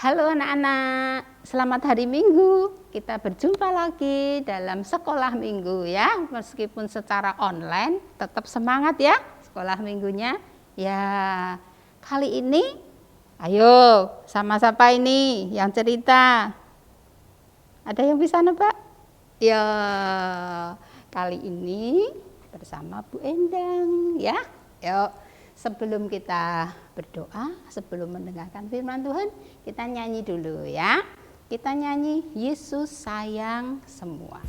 Halo anak-anak, selamat hari Minggu. Kita berjumpa lagi dalam sekolah minggu ya. Meskipun secara online, tetap semangat ya sekolah minggunya. Ya, kali ini ayo sama siapa ini yang cerita? Ada yang bisa nebak? Ya, kali ini bersama Bu Endang ya. Yuk, sebelum kita berdoa, sebelum mendengarkan firman Tuhan, kita nyanyi dulu ya. Kita nyanyi Yesus sayang semua.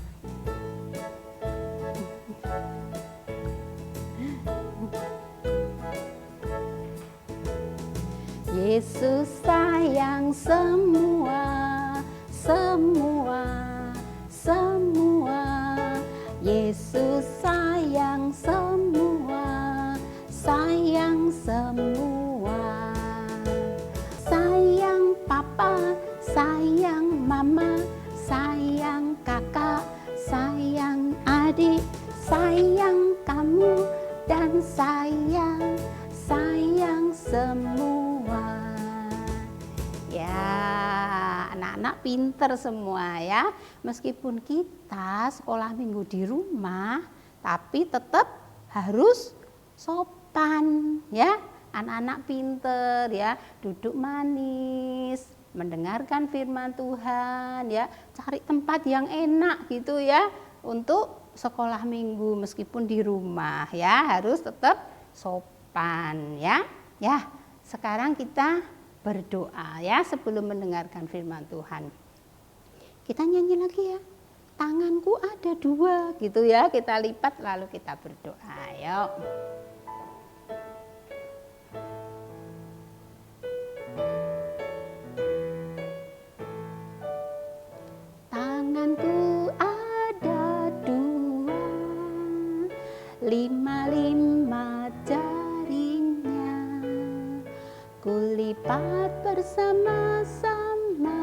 Yesus sayang semua, semua, semua. Yesus sayang semua, sayang semua. Sayang papa, sayang mama, sayang kakak, sayang adik, sayang kamu, dan sayang semua. Ya, anak-anak pinter semua ya. Meskipun kita sekolah minggu di rumah, tapi tetap harus sopan ya. Anak-anak pinter ya, duduk manis, mendengarkan firman Tuhan ya, cari tempat yang enak gitu ya untuk sekolah minggu meskipun di rumah ya, harus tetap sopan ya. Ya, sekarang kita berdoa ya sebelum mendengarkan firman Tuhan. Kita nyanyi lagi ya. Tanganku ada dua gitu ya, kita lipat lalu kita berdoa. Yuk. Tanganku ada dua, lima jarinya, kulipat bersama-sama,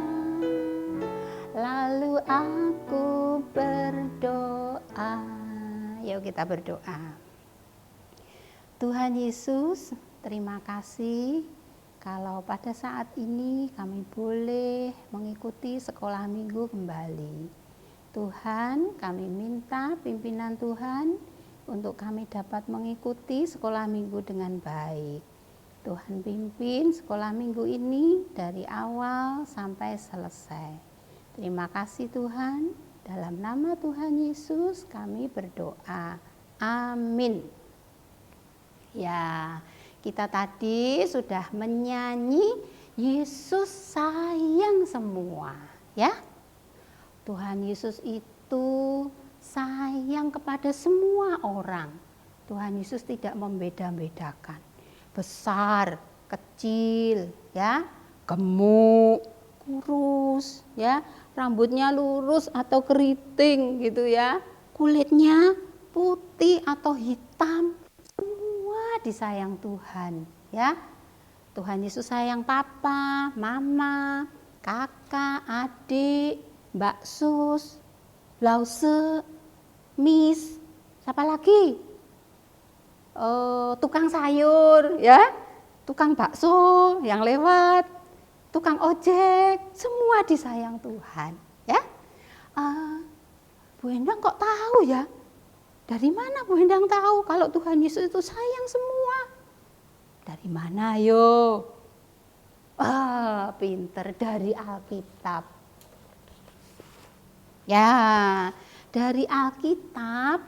lalu aku berdoa. Yuk kita berdoa. Tuhan Yesus, terima kasih kalau pada saat ini kami boleh mengikuti sekolah minggu kembali. Tuhan, kami minta pimpinan Tuhan untuk kami dapat mengikuti sekolah minggu dengan baik. Tuhan pimpin sekolah minggu ini dari awal sampai selesai. Terima kasih Tuhan, dalam nama Tuhan Yesus kami berdoa. Amin. Ya, kita tadi sudah menyanyi Yesus sayang semua ya. Tuhan Yesus itu sayang kepada semua orang. Tuhan Yesus tidak membeda-bedakan. Besar, kecil, ya, gemuk, kurus, ya, rambutnya lurus atau keriting gitu ya. Kulitnya putih atau hitam. Disayang Tuhan ya. Tuhan Yesus sayang papa, mama, kakak, adik, Mbak Sus, Lause, Miss, siapa lagi? Tukang sayur ya, tukang bakso yang lewat, tukang ojek, semua disayang Tuhan ya. Bu Endang kok tahu ya? Dari mana Bu Endang tahu kalau Tuhan Yesus itu sayang semua? Dari mana yo? Pinter, dari Alkitab. Ya, dari Alkitab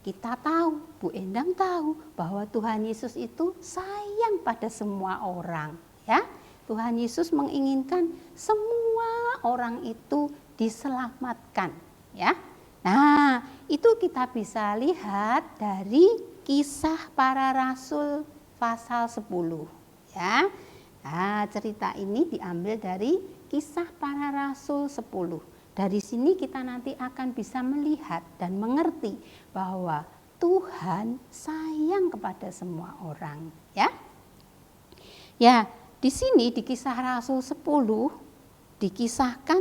kita tahu, Bu Endang tahu bahwa Tuhan Yesus itu sayang pada semua orang. Ya, Tuhan Yesus menginginkan semua orang itu diselamatkan. Ya. Nah, itu kita bisa lihat dari Kisah Para Rasul pasal 10 ya. Nah, cerita ini diambil dari Kisah Para Rasul 10. Dari sini kita nanti akan bisa melihat dan mengerti bahwa Tuhan sayang kepada semua orang ya. Ya, di sini di Kisah Rasul 10 dikisahkan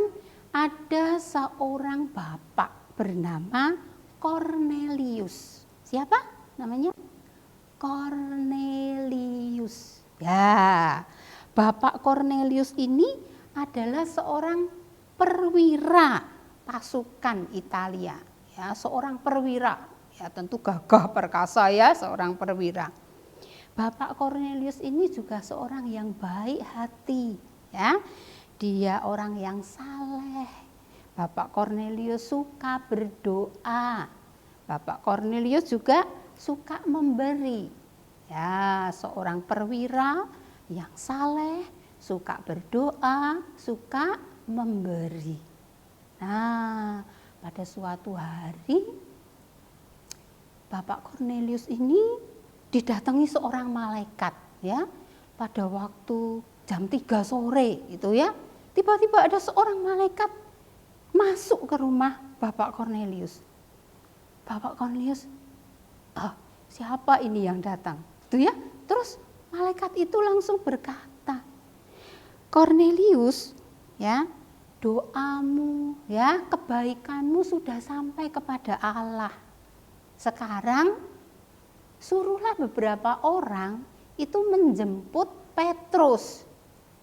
ada seorang bapak bernama Kornelius. Siapa namanya? Kornelius. Ya, Bapak Kornelius ini adalah seorang perwira pasukan Italia, ya, seorang perwira, ya tentu gagah perkasa ya, seorang perwira. Bapak Cornelius ini juga seorang yang baik hati, ya. Dia orang yang saleh. Bapak Cornelius suka berdoa. Bapak Cornelius juga suka memberi. Ya, seorang perwira yang saleh, suka berdoa, suka memberi. Nah, pada suatu hari Bapak Cornelius ini didatangi seorang malaikat, ya, pada waktu jam 3 sore itu ya. Tiba-tiba ada seorang malaikat masuk ke rumah Bapak Cornelius. Bapak Cornelius, siapa ini yang datang? Itu ya. Terus malaikat itu langsung berkata, Cornelius, ya, doamu, ya, kebaikanmu sudah sampai kepada Allah. Sekarang suruhlah beberapa orang itu menjemput Petrus.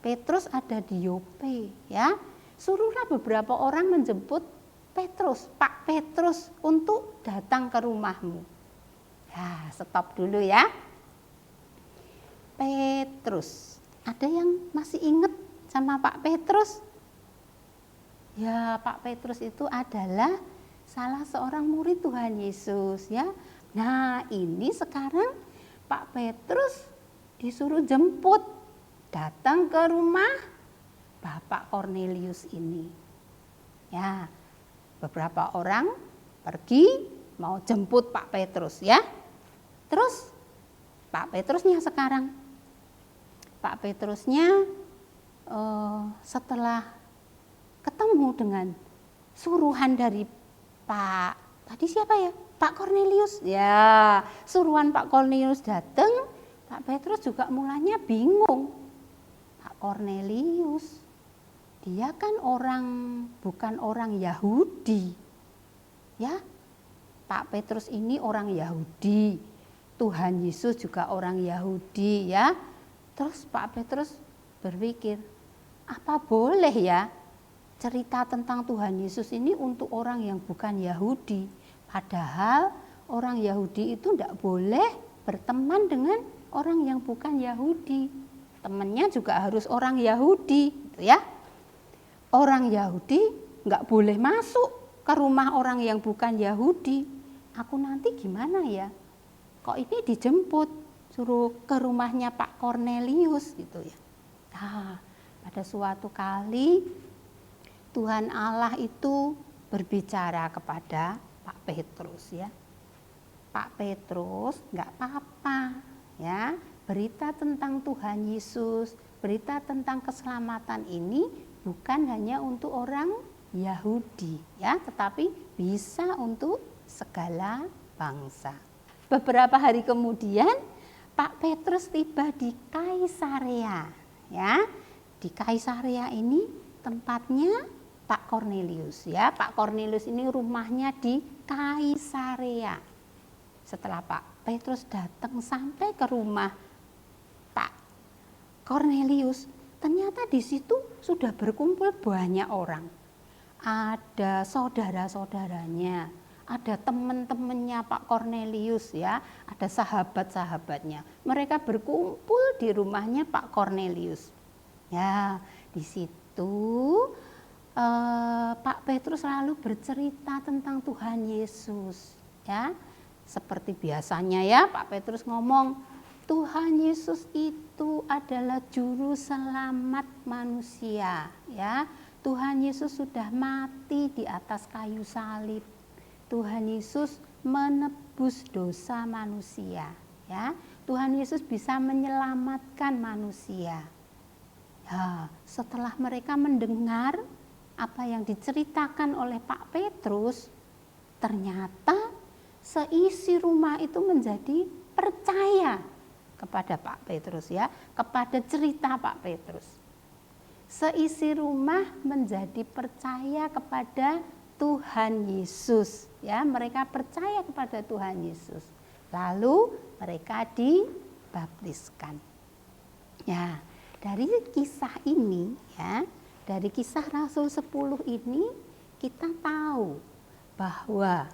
Petrus ada di Yope, ya. Suruhlah beberapa orang menjemput Petrus, Pak Petrus, untuk datang ke rumahmu. Ya, stop dulu ya. Petrus, ada yang masih ingat sama Pak Petrus? Ya, Pak Petrus itu adalah salah seorang murid Tuhan Yesus, ya. Nah, ini sekarang Pak Petrus disuruh jemput, datang ke rumah Bapak Cornelius ini. Ya, beberapa orang pergi mau jemput Pak Petrus, ya. Terus Pak Petrusnya sekarang, Pak Petrusnya setelah ketemu dengan suruhan dari Pak, tadi siapa ya? Pak Cornelius. Ya, suruhan Pak Cornelius datang, Pak Petrus juga mulanya bingung. Pak Cornelius, dia kan bukan orang Yahudi. Ya. Pak Petrus ini orang Yahudi. Tuhan Yesus juga orang Yahudi, ya. Terus Pak Petrus berpikir, apa boleh ya cerita tentang Tuhan Yesus ini untuk orang yang bukan Yahudi? Padahal orang Yahudi itu tidak boleh berteman dengan orang yang bukan Yahudi. Temannya juga harus orang Yahudi, gitu ya. Orang Yahudi nggak boleh masuk ke rumah orang yang bukan Yahudi. Aku nanti gimana ya? Kok ini dijemput, suruh ke rumahnya Pak Cornelius gitu ya. Nah, pada suatu kali Tuhan Allah itu berbicara kepada Pak Petrus, ya. Pak Petrus, nggak apa-apa, ya. Berita tentang Tuhan Yesus, berita tentang keselamatan ini bukan hanya untuk orang Yahudi, ya, tetapi bisa untuk segala bangsa. Beberapa hari kemudian Pak Petrus tiba di Kaisarea, ya. Di Kaisarea ini tempatnya Pak Cornelius, ya. Pak Cornelius ini rumahnya di Kaisarea. Setelah Pak Petrus datang sampai ke rumah Pak Cornelius, ternyata di situ sudah berkumpul banyak orang. Ada saudara-saudaranya, ada teman-temannya Pak Cornelius, ya, ada sahabat-sahabatnya. Mereka berkumpul di rumahnya Pak Cornelius. Ya, di situ Pak Petrus selalu bercerita tentang Tuhan Yesus, ya. Seperti biasanya ya, Pak Petrus ngomong, Tuhan Yesus itu adalah juru selamat manusia, ya. Tuhan Yesus sudah mati di atas kayu salib. Tuhan Yesus menebus dosa manusia, ya. Tuhan Yesus bisa menyelamatkan manusia. Ya, setelah mereka mendengar apa yang diceritakan oleh Pak Petrus, ternyata seisi rumah itu menjadi percaya kepada Pak Petrus, ya, kepada cerita Pak Petrus. Seisi rumah menjadi percaya kepada Tuhan Yesus, ya, mereka percaya kepada Tuhan Yesus. Lalu mereka dibaptiskan. Ya, dari kisah ini, ya, dari kisah Rasul 10 ini kita tahu bahwa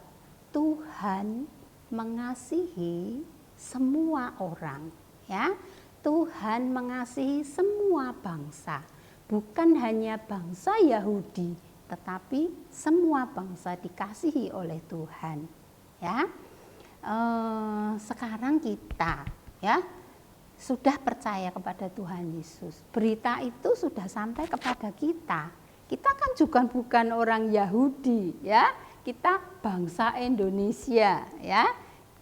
Tuhan mengasihi semua orang, ya. Tuhan mengasihi semua bangsa, bukan hanya bangsa Yahudi, tetapi semua bangsa dikasihi oleh Tuhan, ya. Sekarang kita, ya, sudah percaya kepada Tuhan Yesus. Berita itu sudah sampai kepada kita. Kita kan juga bukan orang Yahudi, ya. Kita bangsa Indonesia, ya.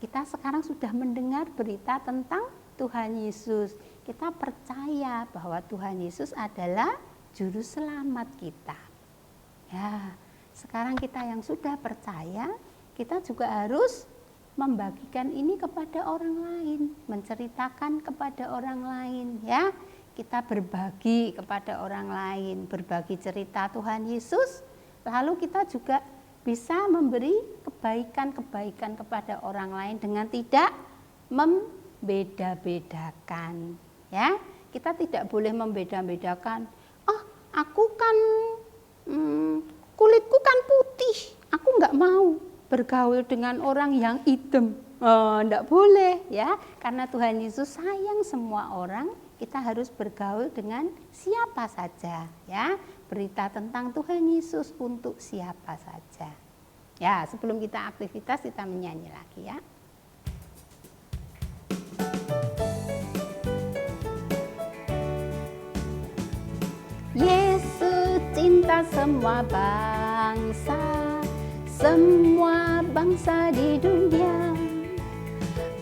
Kita sekarang sudah mendengar berita tentang Tuhan Yesus. Kita percaya bahwa Tuhan Yesus adalah juru selamat kita. Ya, sekarang kita yang sudah percaya, kita juga harus membagikan ini kepada orang lain, menceritakan kepada orang lain, ya. Kita berbagi kepada orang lain, berbagi cerita Tuhan Yesus, lalu kita juga bisa memberi kebaikan-kebaikan kepada orang lain dengan tidak membeda-bedakan, ya. Kita tidak boleh membeda-bedakan. Oh, aku kan kulitku kan putih, aku nggak mau bergaul dengan orang yang hitam. Enggak boleh, ya, karena Tuhan Yesus sayang semua orang. Kita harus bergaul dengan siapa saja, ya. Berita tentang Tuhan Yesus untuk siapa saja. Ya, sebelum kita aktivitas kita menyanyi lagi, ya. Yesus cinta semua bangsa, semua bangsa di dunia,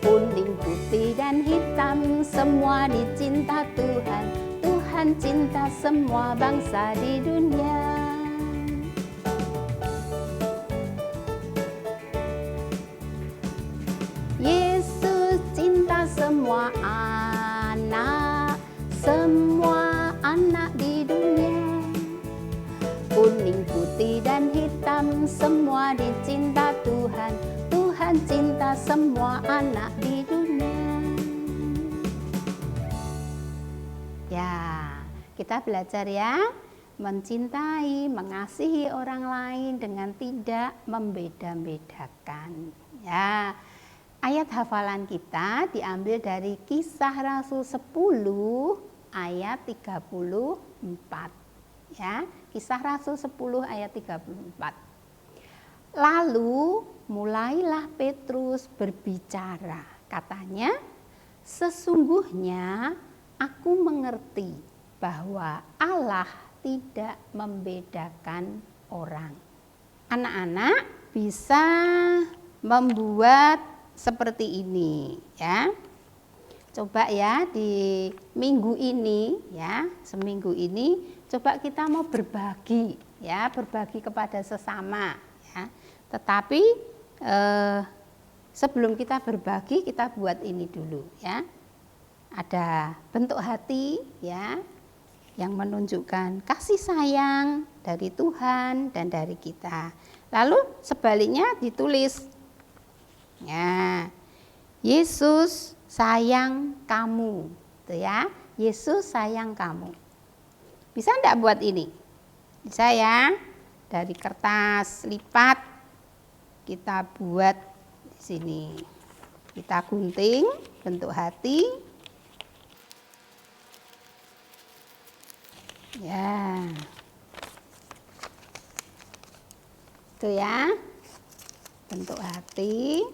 kuning, putih, dan hitam, semua dicinta Tuhan. Tuhan cinta semua bangsa di dunia. Yesus cinta semua anak di dunia, kuning, putih, dan hitam, semua dicinta Tuhan. Tuhan cinta semua anak di dunia. Ya, kita belajar, ya, mencintai, mengasihi orang lain dengan tidak membeda-bedakan. Ya, ayat hafalan kita diambil dari Kisah Rasul 10 ayat 34. Ya, Kisah Rasul 10 ayat 34. Lalu mulailah Petrus berbicara. Katanya, sesungguhnya aku mengerti bahwa Allah tidak membedakan orang. Anak-anak bisa membuat seperti ini, ya. Coba, ya, di minggu ini, ya, seminggu ini coba kita mau berbagi, ya, berbagi kepada sesama, ya. Tetapi sebelum kita berbagi, kita buat ini dulu, ya. Ada bentuk hati, ya, yang menunjukkan kasih sayang dari Tuhan dan dari kita. Lalu sebaliknya ditulis, ya, Yesus sayang kamu, tuh, ya. Yesus sayang kamu. Bisa enggak buat ini? Bisa, ya. Dari kertas lipat kita buat di sini. Kita gunting bentuk hati. Ya. Itu, ya. Bentuk hati.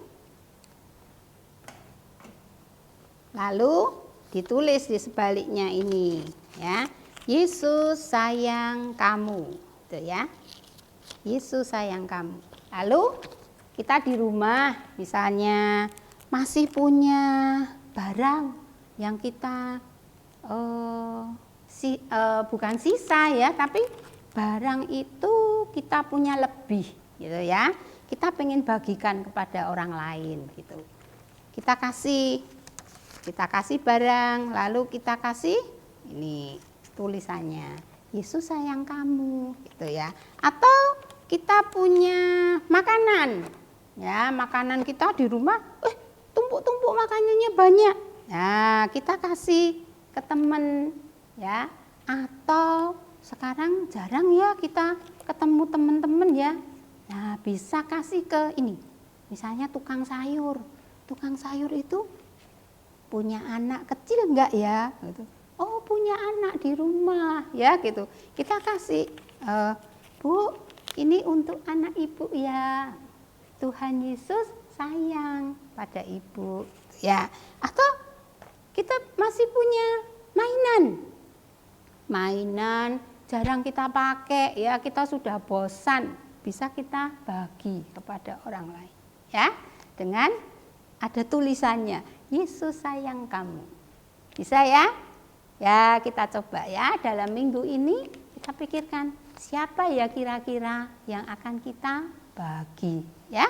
Lalu ditulis di sebaliknya ini, ya. Yesus sayang kamu, itu, ya. Yesus sayang kamu. Lalu kita di rumah misalnya masih punya barang yang kita bukan sisa, ya, tapi barang itu kita punya lebih, gitu, ya. Kita pengen bagikan kepada orang lain, gitu. Kita kasih barang, lalu kita kasih ini tulisannya, Yesus sayang kamu, gitu, ya. Atau kita punya makanan, ya, makanan kita di rumah, tumpuk-tumpuk makanannya banyak. Nah, kita kasih ke teman, ya. Atau sekarang jarang ya kita ketemu teman-teman ya. Nah, bisa kasih ke ini. Misalnya tukang sayur. Tukang sayur itu punya anak kecil enggak ya? Gitu. Oh, punya anak di rumah ya gitu. Kita kasih, Bu, ini untuk anak ibu ya. Tuhan Yesus sayang pada ibu ya. Atau kita masih punya mainan jarang kita pakai ya, kita sudah bosan, bisa kita bagi kepada orang lain ya, dengan ada tulisannya Yesus sayang kamu. Bisa ya? Ya, kita coba ya dalam minggu ini kita pikirkan siapa ya kira-kira yang akan kita bagi ya.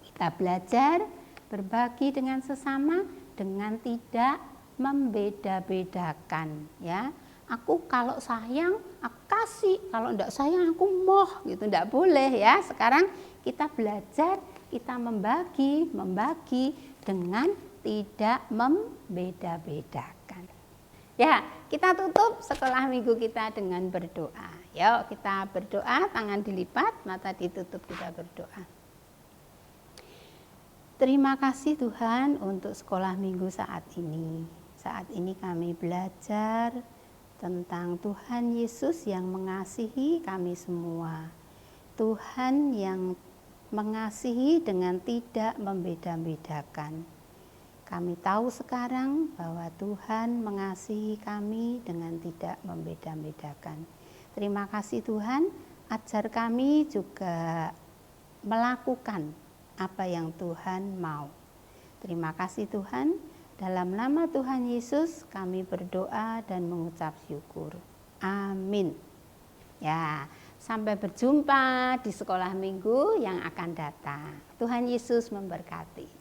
Kita belajar berbagi dengan sesama dengan tidak membeda-bedakan ya. Aku kalau sayang aku kasih, kalau enggak sayang aku moh gitu, enggak boleh ya. Sekarang kita belajar, kita membagi dengan tidak membeda-bedakan. Ya, kita tutup sekolah minggu kita dengan berdoa. Yuk kita berdoa, tangan dilipat, mata ditutup, kita berdoa. Terima kasih Tuhan untuk sekolah minggu saat ini. Saat ini kami belajar tentang Tuhan Yesus yang mengasihi kami semua. Tuhan yang mengasihi dengan tidak membeda-bedakan. Kami tahu sekarang bahwa Tuhan mengasihi kami dengan tidak membeda-bedakan. Terima kasih Tuhan, ajar kami juga melakukan apa yang Tuhan mau. Terima kasih Tuhan, dalam nama Tuhan Yesus kami berdoa dan mengucap syukur. Amin. Ya, sampai berjumpa di sekolah minggu yang akan datang. Tuhan Yesus memberkati.